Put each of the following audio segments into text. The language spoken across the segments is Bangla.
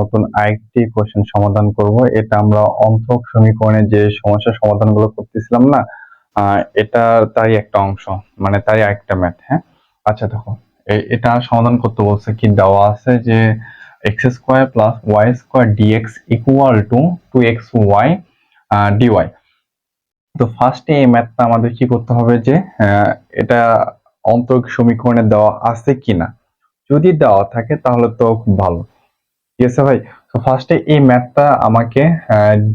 নতুন আরেকটি কোশ্চেন সমাধান করব। এটা আমরা অন্ত্রক সমীকরণে যে সমস্যার সমাধানগুলো করতেছিলাম না, এটা তারই একটা অংশ, মানে তারই আরেকটা ম্যাথ। হ্যাঁ, আচ্ছা দেখো, এটা সমাধান করতে বলছে কি, দেওয়া আছে যে x square plus y square dx equal to 2xy dy. তো ফার্স্টে এই ম্যাথটা আমাদের কি করতে হবে যে এটা অন্তরক সমীকরণে দেওয়া আছে কিনা। যদি দেওয়া থাকে তাহলে তো খুব ভালো। ঠিক আছে ভাই। তো ফার্স্টে এই ম্যাথটা আমাকে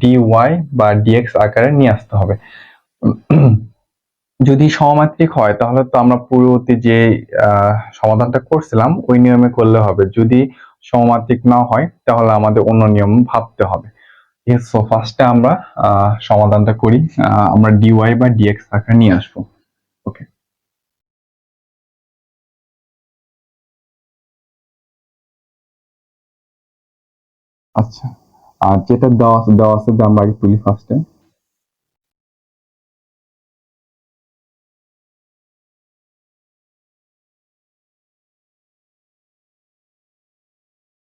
ডিওয়াই বা ডিএক্স আকারে নিয়ে আসতে হবে। যদি সমমাত্রিক হয় তাহলে তো আমরা পূর্ববর্তী যে সমাধানটা করছিলাম ওই নিয়মে করলে হবে। যদি সমমাত্রিক না হয় তাহলে আমাদের অন্য নিয়ম ভাবতে হবে। ঠিক আছে, সো ফার্স্টে আমরা সমাধানটা করি। আমরা ডিওয়াই বা ডিএক্স আকারে নিয়ে আসবো। ওকে, আচ্ছা, আর যেটা দেওয়া আছে আমরা আগে তুলি ফার্স্টে।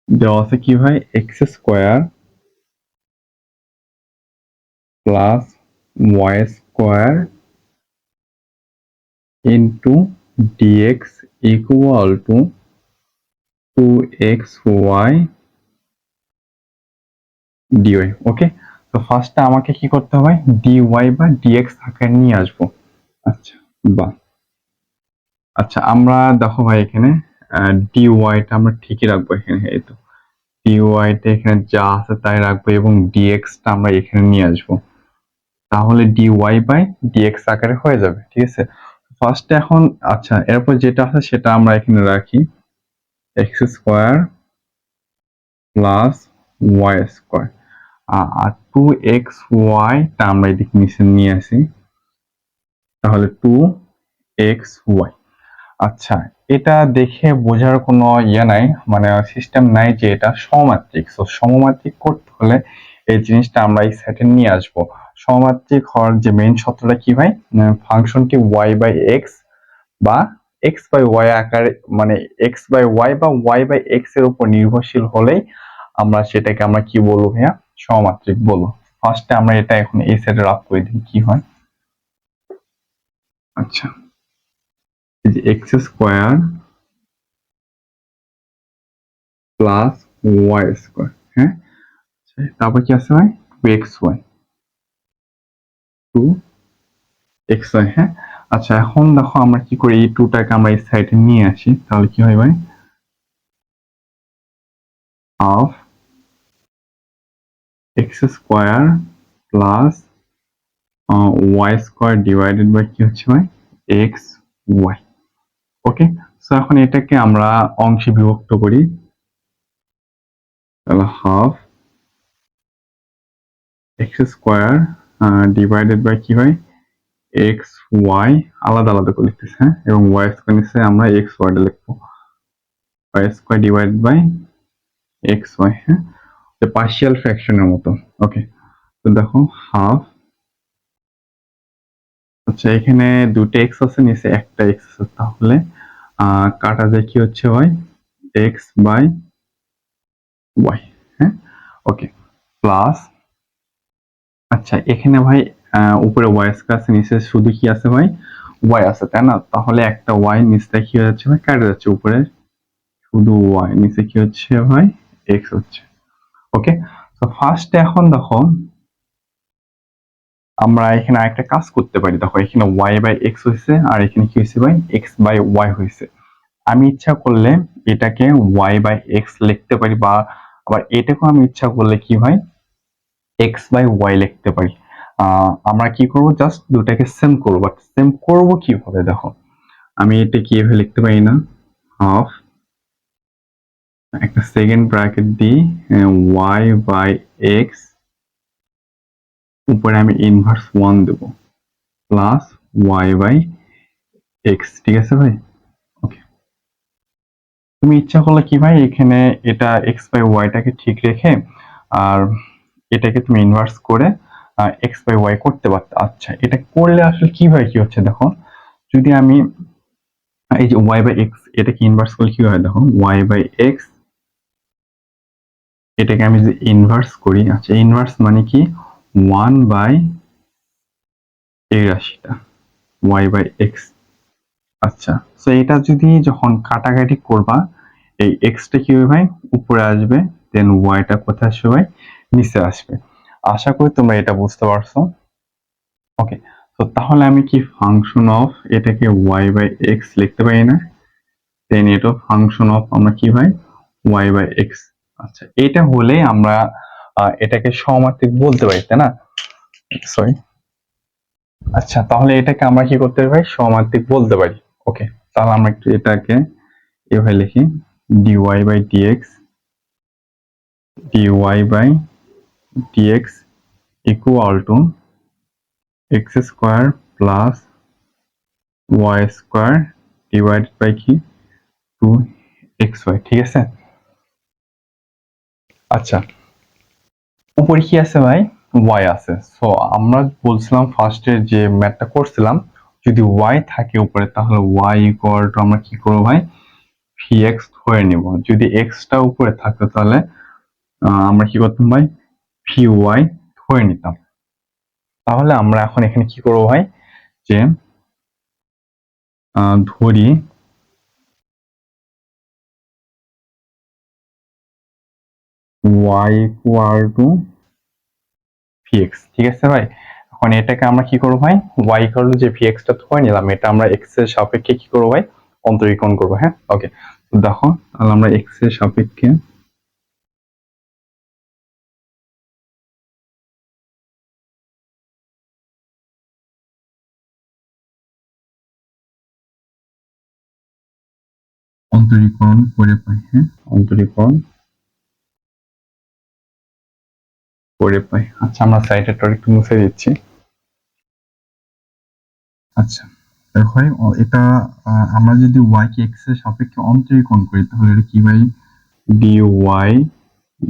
দেওয়া আছে কি ভাই, x square plus y square into dx equal to 2xy dy. Okay, তো ফার্স্টে আমাকে কি করতে হবে, ডিওয়াই বা ডিএক্স আকারে নিয়ে আসবো। আচ্ছা, বা আচ্ছা, আমরা দেখো ভাই এখানে ডিওয়াইটা আমরা ঠিকই রাখবো এখানে। এই তো ডিওয়াইটা এখানে যা আছে তাই রাখবো এবং ডিএক্সটা আমরা এখানে নিয়ে আসবো। তাহলে ডিওয়াই বাই ডিএক্স আকারে হয়ে যাবে। ঠিক আছে, ফার্স্টে এখন আচ্ছা, এরপর যেটা আছে সেটা আমরা এখানে রাখি, x square plus y square আর 2xy আমরা এদিকে নিচে নিয়ে আসি, তাহলে 2xy। আচ্ছা, এটা দেখে বোঝার কোনো ইয়ে নাই, মানে সিস্টেম নাই যে এটা সমমাত্রিক। সো সমমাত্রিক করতে হলে এই জিনিসটা আমরা এই সেটে নিয়ে আসবো। সমমাত্রিক হওয়ার যে মেইন সূত্রটা কি ভাই, ফাংশনটি y বাই এক্স বা এক্স বাই ওয়াই আকারে, মানে এক্স বাই ওয়াই বা ওয়াই বাই এক্স এর উপর নির্ভরশীল হলেই আমরা সেটাকে আমরা কি বলবো ভাইয়া, সমমাত্রিক বলবো। ফার্স্টে আমরা এটা এখন এই সেটে রাফ করে দিই কি হয়। আচ্ছা, এই যে x square plus y square, হ্যাঁ, তারপর কি আছে ভাই, 2xy, হ্যাঁ। আচ্ছা, এখন দেখো আমরা কি করি, এই 2টাকে আমরা এই সাইডে নিয়ে আসি, তাহলে কি হয় ভাই, half x square plus y square divided by কি হচ্ছে ভাই, এক্স ওয়াই। ওকে, সো এখন এটাকে আমরা অংশে বিভক্ত করি, তাহলে half x square divided by কি হয়, এক্স ওয়াই, আলাদা আলাদা করে লিখতেছি, হ্যাঁ, এবং ওয়াই স্কোয়ার নিচে আমরা এক্স ওয়াই লিখবো, y square divided by x y, হ্যাঁ, পার্শিয়াল ফ্র্যাকশনের মতো। ওকে, তো দেখো হাফ, আচ্ছা এখানে দুটো এক্স আছে, নিচে একটা এক্স আছে, তাহলে কাটা যায় কি হচ্ছে ভাই, এক্স বাই ওয়াই, হ্যাঁ। ওকে, প্লাস, আচ্ছা এখানে ভাই উপরে ওয়াই স্কয়ার আছে, নিচে শুধু কি আছে ভাই, ওয়াই আছে, তাই না? তাহলে একটা ওয়াই নিচে কি হয়ে যাচ্ছে ভাই, কাটা যাচ্ছে, উপরে শুধু ওয়াই, নিচে কি হচ্ছে ভাই, এক্স হচ্ছে। ওকে, তো ফার্স্টে এখন দেখো আমরা এখানে আরেকটা কাজ করতে পারি। দেখো এখানে ওয়াই বাই এক্স হয়েছে আর এখানে কি হয়েছে ভাই, এক্স বাই ওয়াই হয়েছে। আমি ইচ্ছা করলে এটাকে ওয়াই বাই এক্স লিখতে পারি, বা আবার এটাকেও আমি ইচ্ছা করলে কি ভাই, এক্স বাই ওয়াই লিখতে পারি। আমরা কি করব, জাস্ট দুটাকে সেম করবো। বাট সেম করবো কিভাবে, দেখো আমি এটা কিভাবে লিখতে পারি না, হাফ একটা সেকেন্ড ব্র্যাকেট দিই, ওয়াই বাই এক্স, উপরে আমি ইনভার্স 1 দেবো, প্লাস ওয়াই বাই এক্স। ঠিক আছে ভাই, ওকে। তুমি ইচ্ছা করলে কি ভাই, এখানে এটা এক্স বাই ওয়াইটাকে ঠিক রেখে আর এটাকে তুমি ইনভার্স করে এক্স বাই ওয়াই করতে পারতো। আচ্ছা, এটা করলে আসলে কি হয়, কি হচ্ছে দেখো, যদি আমি এই যে ওয়াই বাই এক্স এটাকে ইনভার্স করলে কি হয়, দেখো ওয়াই বাই এক্স এটাকে আমি যদি ইনভার্স করি, আচ্ছা ইনভার্স মানে কি 1/এই রাশিটা y/x। আচ্ছা, তো এটা যদি যখন কাটাকাটি করবা, এই এক্সটা কি হবে ভাই উপরে আসবে, দেন ওয়াইটা কোথায় আসবে ভাই নিচে আসবে। আশা করি তোমরা এটা বুঝতে পারছো। ওকে, তো তাহলে আমি কি ফাংশন অফ এটাকে y/x লিখতে পারি না? দেন এটা ফাংশন অফ আমরা কি ভাই y/x। আচ্ছা, এটা হলে আমরা এটাকে সমার্থিক বলতে পারি, তাই না? সরি। আচ্ছা, তাহলে এটাকে আমরা কি করতে পারি ভাই সমার্থিক বলতে পারি। ওকে, তাহলে আমরা একটু এটাকে এভাবে লিখি, dy/dx dy/dx equal to x square plus y square divided by কি 2xy। ঠিক আছে? আচ্ছা, উপরে কি আছে ভাই y আছে। সো আমরা বলছিলাম ফার্স্টে যে ম্যাথটা করছিলাম, যদি y থাকে উপরে তাহলে y ইকুয়াল টু আমরা কি করবো ভাই vx ধরে নিব। যদি x টা উপরে থাকতো তাহলে আমরা কি করতাম ভাই vy ধরে নিতাম। তাহলে আমরা এখন এখানে কি করবো ভাই যে ধরি y ইকুয়াল টু vx। ঠিক আছে ভাই, এখন এটাকে আমরা কি করবো ভাই y ইকুয়াল টু যে vx টা ধরে নিলাম, এটা আমরা x এর সাপেক্ষে কি করবো ভাই অন্তরীকরণ করবো। হ্যাঁ, ওকে, দেখো তাহলে আমরা x এর সাপেক্ষে অন্তরীকরণ করে পাই। হ্যাঁ, অন্তরীকরণ করে পাই। আচ্ছা, আমরা সাইডেরটা একটু মুছে দিচ্ছি। আচ্ছা, দেখো এটা আমরা যদি y কে x এর সাপেক্ষে অন্তরীকরণ করি তাহলে এটা কি ভাই dy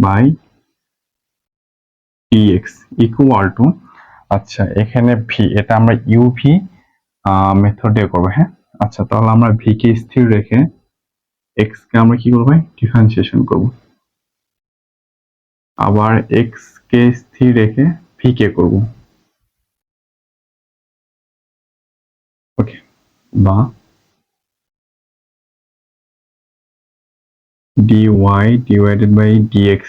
by dx equal to, আচ্ছা এখানে v এটা আমরা uv মেথড দিয়ে করবো। হ্যাঁ, আচ্ছা তাহলে আমরা v কে স্থির রেখে x কে আমরা কি করবো ডিফারেন্সিয়েশন করব, আবার x কে স্থির রেখে v কে করব। ওকে, বা dy divided by dx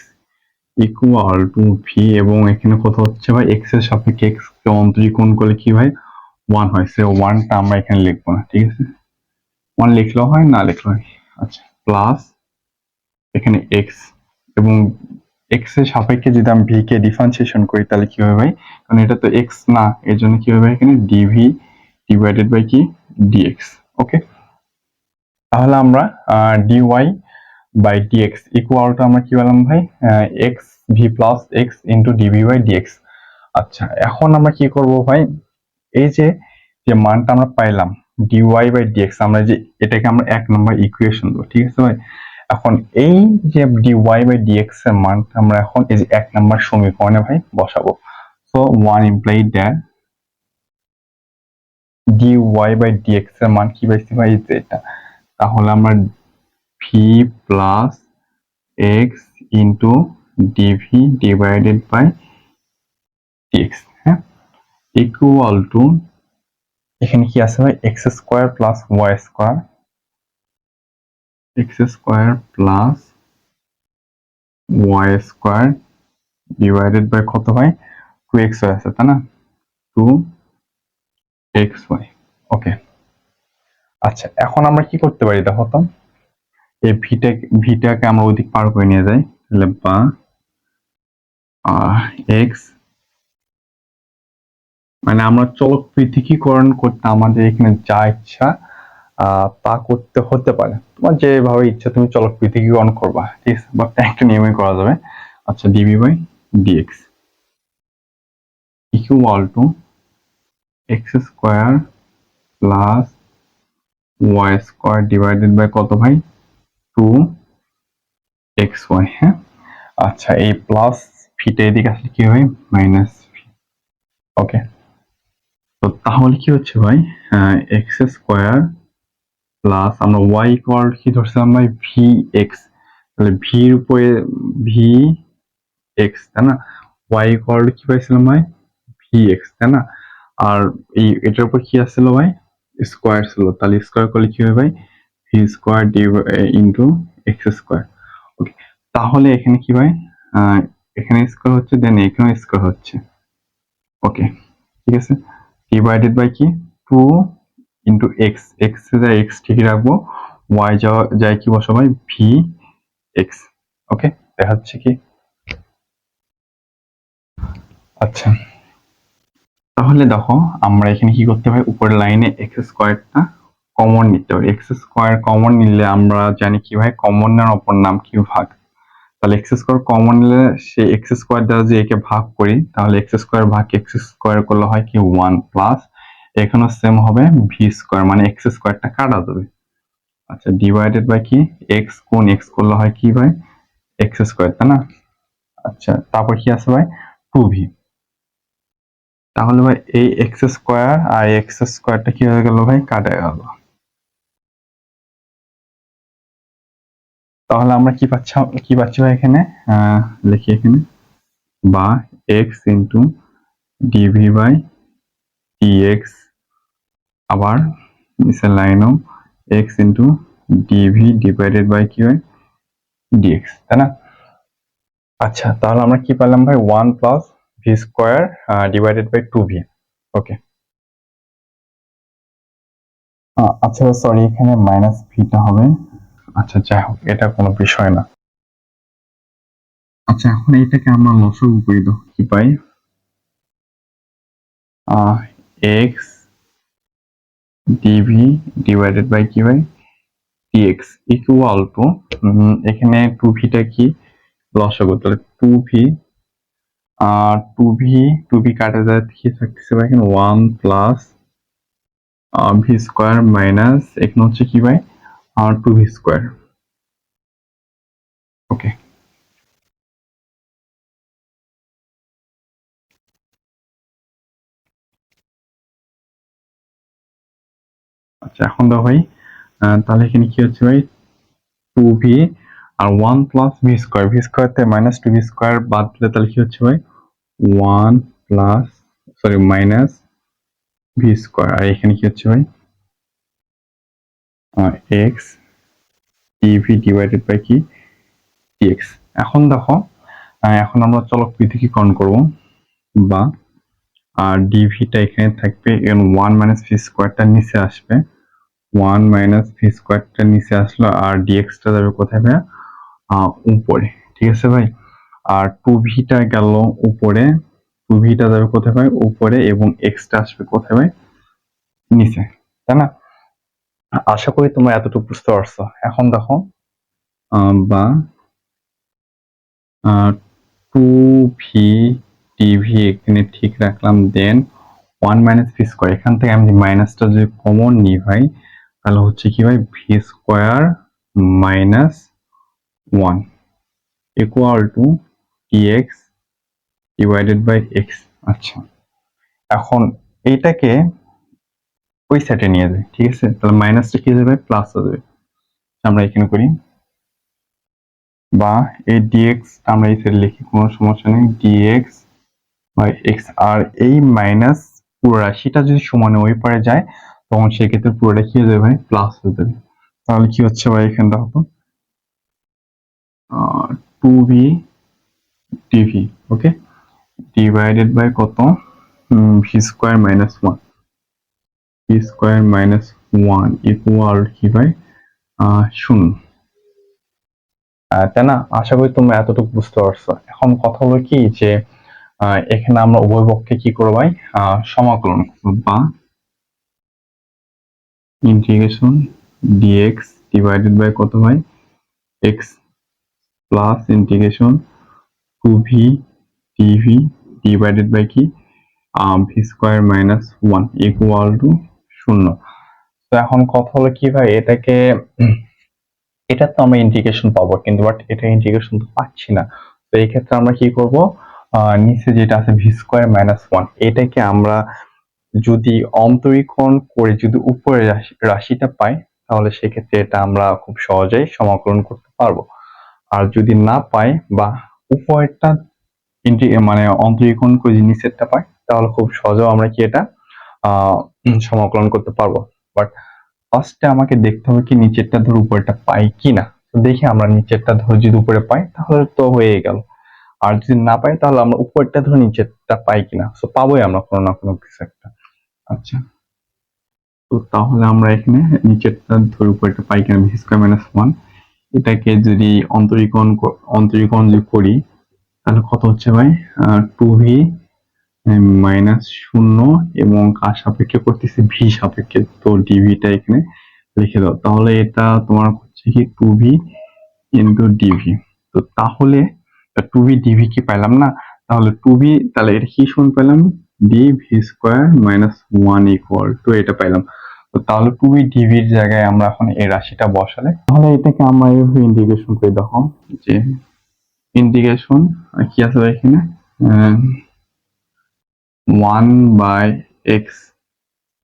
equal to v, এবং এখানে কত হচ্ছে ভাই x এর সাপেক্ষে x কে অন্তরীকরণ করলে কি ভাই 1 হয়, সে 1টা আমরা এখানে লিখবো না। ঠিক আছে, 1 লিখলেও হয় না লিখলেও হয়। আচ্ছা, প্লাস এখানে x, এবং x এর সাপেক্ষে যদি আমি v কে ডিফারেন্সিয়েশন করি তাহলে কি হবে ভাই, কারণ এটা তো x না, এর জন্য কি হবে এখানে dv ডিভাইডেড বাই কি dx। ওকে, তাহলে আমরা dy by dx equal to আমরা কি বললাম ভাই x v plus x into dv by dx। আচ্ছা, এখন আমরা কি করব ভাই এই যে যে মানটা আমরা পাইলাম dy বাই dx, আমরা যে এটাকে আমরা 1 নম্বর ইকুয়েশন দেবো। ঠিক আছে ভাই, এখন এই যে dy বাই dx এর মানটা আমরা এখন এই যে 1 নম্বর সমীকরণে ভাই বসাবো। So 1 imply that dy by dx এর মান কি পাইছি ভাই এটা, তাহলে আমরা v plus x into dv divided by dx। হ্যাঁ, ইকুয়াল টু এখানে কি আছে ভাই x square plus y square, x square plus y square divided by কত ভাই 2xy আছে তাই না, 2xy। ওকে, আচ্ছা এখন আমরা কি করতে পারি দেখো তো, এই ভিটাকে আমরা ওইদিক পার করে নিয়ে যাই, তাহলে বা এক্স মানে আমরা চলক পৃথকীকরণ করতে আমাদের এখানে যা ইচ্ছা তা করতে হতে পারে, তোমার যেভাবে ইচ্ছা তুমি চলক পৃথকীকরণ করবা। ঠিক আছে, বা একটা নিয়মে করা যাবে। আচ্ছা, dv by dx equal to x square plus y square divided by কত ভাই 2xy। হ্যাঁ, আচ্ছা এই প্লাস ফিটা এদিকে আসলে কি হয় মাইনাস ফি। ওকে, তো তাহলে কি হচ্ছে ভাই এক্স স্কোয়ার প্লাস আমরা y ইকুয়াল কি ধরছিলাম ভাই ভি এক্স, তাহলে ভি এর উপরে ভি এক্স, তাই না? ওয়াই ইকুয়াল টু কি পাইছিলাম ভাই, ভি এক্স, তাই না? আর এই এটার উপর কি আসছিল ভাই, স্কোয়ার ছিল, তাহলে স্কোয়ার করলে কি হবে ভাই, v square into x square. Okay, তাহলে এখানে কি ভাই, এখানে স্কোয়ার হচ্ছে, দেন এখানে স্কোয়ার হচ্ছে। ওকে, ঠিক আছে, ডিভাইডেড বাই কি, টু ইন্টু এক্স, এক্স যায় এক্স ঠিকই রাখবো, ওয়াই যাওয়া যায় কি বসাবো ভাই, ভি এক্স। ওকে, দেখা যাচ্ছে কি, আচ্ছা তাহলে দেখো আমরা এখানে কি করতে পারি, উপরের লাইনে এক্স স্কোয়ারটা কমন নিতে পারি। এক্স স্কোয়ার কমন নিলে আমরা জানি কি ভাই, কমন নেওয়ার অপর নাম কি, ভাগ। তাহলে এক্স স্কোয়ার কমন নিলে সে এক্স স্কোয়ার দ্বারা যে একে ভাগ করি, তাহলে এক্স স্কোয়ার ভাগ এক্স স্কোয়ার করলে হয় কি ওয়ান, প্লাস এখানেও সেম হবে ভি স্কোয়ার, মানে এক্স স্কোয়ারটা কাটা যাবে। আচ্ছা, ডিভাইডেড বাই কি, এক্স কোন এক্স করলে হয় কি ভাই, এক্স স্কোয়ার, তাই না? আচ্ছা, তারপর কি আছে ভাই, টু ভি। তাহলে ভাই এই এক্স স্কোয়ার আর এক্স স্কোয়ারটা কি হয়ে গেল ভাই, কাটা গেল। তাহলে আমরা কি পাচ্ছি ভাই এখানে, লিখি এখানে, বা x into dv by dx, আবার নিচের লাইনও x into dv divided by কি হয়, ডিএক্স, তাই না? আচ্ছা, তাহলে আমরা কি পেলাম ভাই, one plus v square divided by two v. Okay, আচ্ছা সরি, এখানে মাইনাস ভিটা হবে। আচ্ছা যাই হোক, এটা কোনো বিষয় না। আচ্ছা, এখন এইটাকে আমরা লসাগু করি, দাও কি পাই, এক্স ডিভি ডিভাইডেড বাই কি ভাই, ডিএক্স ইকুয়াল টু, এখানে টু ভিটা কি, লসাগু, তাহলে টু ভি কাটা যায়, কি থাকতেছে ভাই এখানে, one plus v square minus এখানে হচ্ছে কি ভাই, টু ভি স্কোয়ার। ওকে, আচ্ছা এখন দাও ভাই, তাহলে এখানে কি হচ্ছে ভাই, টু ভি আর ওয়ান প্লাস ভি স্কোয়ার থেকে মাইনাস টু ভি স্কোয়ার বাদ দিলে তাহলে কি হচ্ছে ভাই, one plus, sorry minus v square, আর এখানে কি হচ্ছে ভাই, এক্স ডিভি ডিভাইডেড বাই কি, ডিএক্স। এখন দেখো, এখন আমরা চলক পৃথকীকরণ করব, বা আর ডিভিটা এখানে থাকবে, ওয়ান মাইনাস ভি স্কোয়ারটা নিচে আসবে, ওয়ান মাইনাস ভি স্কোয়ারটা নিচে আসলো, আর ডিএক্সটা যাবে কোথায় ভাই, উপরে, ঠিক আছে ভাই। আর টু ভিটা গেল উপরে, টু ভিটা যাবে কোথায় ভাই, উপরে, এবং এক্সটা আসবে কোথায় ভাই, নিচে, তাই না? আশা করি তোমরা এতটুকু বুঝতে পারছো। এখন দেখো, বা টু ভি টিভি এখানে ঠিক রাখলাম, দেন ওয়ান মাইনাস ভি স্কোয়ার, এখান থেকে আমি মাইনাসটা যদি কমন নিই ভাই, তাহলে হচ্ছে কি ভাই, v square minus one equal to dx divided by x. আচ্ছা, এখন এইটাকে ওই সাইডে নিয়ে যায়, ঠিক আছে, তাহলে মাইনাসটা কি যাবে, প্লাস হয়ে যাবে। আমরা এখানে করি, বা এই ডিএক্স আমরা এই সাইডে লিখি, কোনো সমস্যা নেই, ডিএক্স বাই এক্স। আর এই মাইনাস পুরো রাশিটা যদি সমানে ওই পারে যায়, তখন সেক্ষেত্রে পুরোটা কি হয়ে যাবে ভাই, প্লাস হয়ে যাবে। তাহলে কি হচ্ছে ভাই, এখানে দেখো, two v dv, okay, divided by কত, v square minus one, v square minus one equal কি ভাই, শূন্য। তাই না? আশা করি তোমরা এতটুকু বুঝতে পারছো। এখন কথা হলো কি যে, এখানে আমরা উভয় পক্ষে কি করবো ভাই, সমাকলন করবো, বা ইন্টিগ্রেশন ডিএক্স ডিভাইডেড বাই কত ভাই, x, plus integration two v dv divided by কি, v square minus one equal to শূন্য। তো এখন কথা হলো কি ভাই, এটাকে এটা তো আমরা ইন্টিগ্রেশন পাবো, কিন্তু বাট এটা ইন্টিগ্রেশন তো পাচ্ছি না। তো এই ক্ষেত্রে আমরা কি করব, নিচে যেটা আছে ভি স্কোয়ার মাইনাস ওয়ান, এটাকে আমরা যদি অন্তরীকরণ করে যদি উপরে রাশিটা পাই, তাহলে সেক্ষেত্রে এটা আমরা খুব সহজেই সমাকলন করতে পারবো। আর যদি না পাই, বা উপরেরটা মানে অন্তরীকরণ করে যদি নিচেরটা পাই তাহলে খুব সহজেও আমরা কি এটা সমাকলন করতে পারবো। বাট ফার্স্টে আমাকে দেখতে হবে কি নিচেরটা ধরে উপরেরটা পাই কিনা। তো দেখি আমরা নিচেরটা ধরে যদি উপরে পাই তাহলে তো হয়ে গেল, আর যদি না পাই তাহলে আমরা উপরেরটা ধরে নিচেরটা পাই কিনা। তো পাবোই আমরা কোনো না কোনো কিছু একটা। আচ্ছা, তো তাহলে আমরা এখানে নিচেরটা ধরে উপরেরটা পাই কিনা, ভি স্কয়ার মাইনাস 1 এটাকে যদি অন্তরীকরণ যদি করি তাহলে কত হচ্ছে ভাই, 2v মাইনাস 0 এবং কার সাপেক্ষে করতেছি, ভি সাপেক্ষে। তো ডিভিটা এখানে লিখে দাও, তাহলে এটা তোমার হচ্ছে কি 2v ইন্টু ডিভি। তো তাহলে 2v ডিভি কি পাইলাম না, তাহলে 2v, তাহলে এটা কি সমান পেলাম, dv square minus 1 equal to এটা পাইলাম। তো তাহলে 2v ডিভির জায়গায় আমরা এখন এই রাশিটা বসালে তাহলে এটাকে আমরা এইভাবে ইন্টিগ্রেশন করে দেখো, যে ইন্টিগ্রেশন কি আছে এখানে, 1/x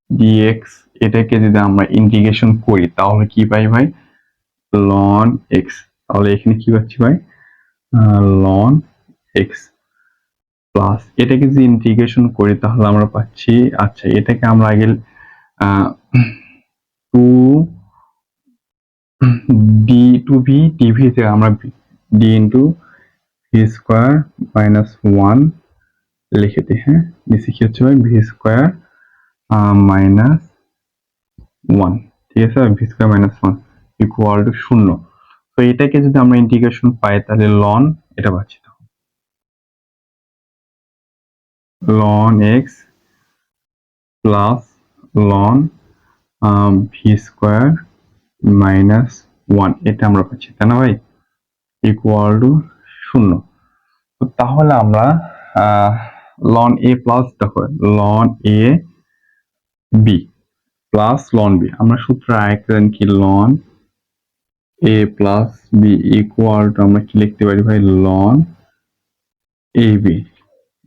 dx, এটাকে যদি আমরা ইন্টিগ্রেশন করি তাহলে কি পাই ভাই, ln x। তাহলে এখানে কি পাচ্ছি ভাই, ln x প্লাস এটাকে যদি ইন্টিগ্রেশন করি তাহলে আমরা পাচ্ছি, আচ্ছা এটাকে আমরা আগে 2b ডিভি তে আমরা d into V square minus 1 লিখে দিই। হ্যাঁ, নিচে কি হচ্ছে ভাই, ভি স্কোয়ার মাইনাস 1, ঠিক আছে, V square minus 1 equal two 0। তো এটাকে যদি আমরা ইন্টিগ্রেশন পাই তাহলে লন এটা পাচ্ছি, ln x plus ln V square minus 1 এটা আমরা পাচ্ছি, তাই না ভাই, ইকুয়াল টু 0। তো তাহলে আমরা ln a প্লাস দেখো ln a b plus ln b, আমরা সূত্র আরেকটা কি ln a plus b equal to আমরা কি লিখতে পারি ভাই, ln ab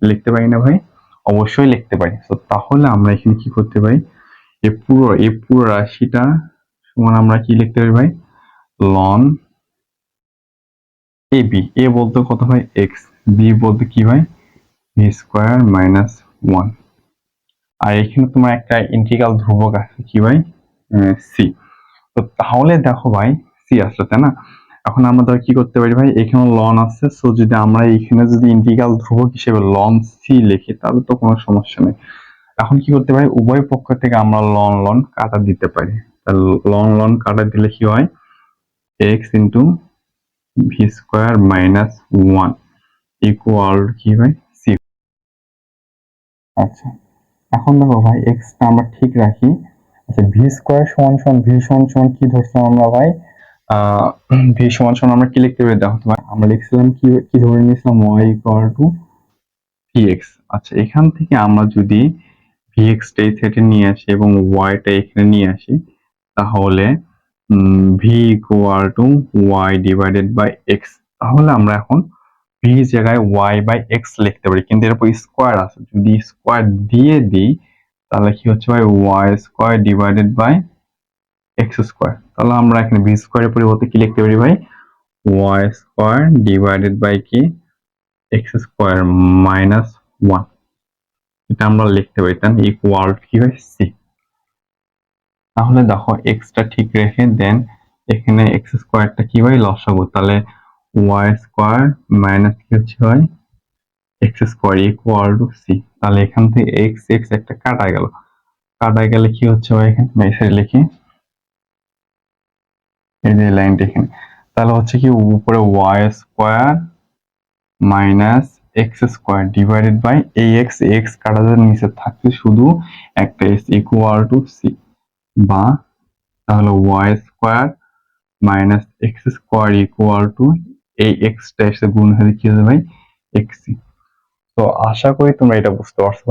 লিখতে পারি না ভাই, অবশ্যই লিখতে পারি। তো তাহলে আমরা এখানে কি করতে পারি, এই পুরো রাশিটা সমান আমরা কি লিখতে পারি ভাই, ln ab, a বলতে কত ভাই x, b বলতে কি ভাই ভি স্কোয়ার মাইনাস 1, আর এখানে তোমার একটা ইন্টিগ্রাল ধ্রুবক আছে কি ভাই, সি। তো তাহলে দেখো ভাই সি আসলো, তাই না। এখন আমরা ধর কি করতে পারি ভাই, এখানে লন আছে, সো যদি আমরা এখানে যদি ইন্টিগ্রাল ধ্রুবক হিসেবে লন সি লিখি তাহলে তো কোনো সমস্যা নেই। এখন কি করতে পারি, উভয় পক্ষ থেকে আমরা লন লন কাটা দিতে পারি। লন লন কাটা দিলে কি হয়, x into V square minus 1 equal কি ভাই সি। আচ্ছা, এখন দেখো ভাই এক্সটা আমরা ঠিক রাখি। আচ্ছা, ভি স্কোয়ার সমান সমান ভি সমান সমান কি ধরছিলাম আমরা ভাই, ভি সমান সমান আমরা কি লিখতে পারি দেখো, তোমার আমরা লিখছিলাম কি কি ধরে নিয়েছিলাম, ওয়াই ইকুয়াল টু ভিএক্স। আচ্ছা, এখান থেকে আমরা যদি ভিএক্স টা এই সেটে নিয়ে আসি এবং ওয়াই টা এখানে নিয়ে আসি তাহলে v equal to y divided by x. তাহলে আমরা এখন ভি জায়গায় ওয়াই বাই এক্স লিখতে পারি, কিন্তু এর উপর স্কোয়ার আছে, যদি স্কোয়ার দিয়ে দিই তাহলে কি হচ্ছে ভাই, y square divided by x square. তাহলে আমরা এখানে ভি স্কোয়ারের পরিবর্তে কি লিখতে পারি ভাই, ওয়াই স্কোয়ার ডিভাইডেড বাই কি এক্স স্কোয়ার মাইনাস 1, এটা আমরা লিখতে পারি, তাই ইকুয়াল কি হয় সি। তাহলে দেখো এক্সটা ঠিক রেখে দেন এখানে এক্স স্কোয়ারটা কি হয় লসাগু, তাহলে ওয়াই স্কোয়ার মাইনাস কি হচ্ছে হয় x square equal to C. তাহলে এখান থেকে এক্স এক্স একটা কাটা গেল, কাটা গেলে কি হচ্ছে ভাই, এখানে মেসেজ লিখি এই যে লাইনটা এখানে, তাহলে হচ্ছে কি উপরে y square minus x square divided by এই এক্স এক্স কাটা যাবে, নিচে থাকছে শুধু একটা এস ইকুয়াল টু সি, বা তাহলে y square minus x square equal to এই এক্সটা এসে গুণ হয়ে কি হবে ভাই এক্স। তো আশা করি তোমরা এটা বুঝতে পারছো ভাই।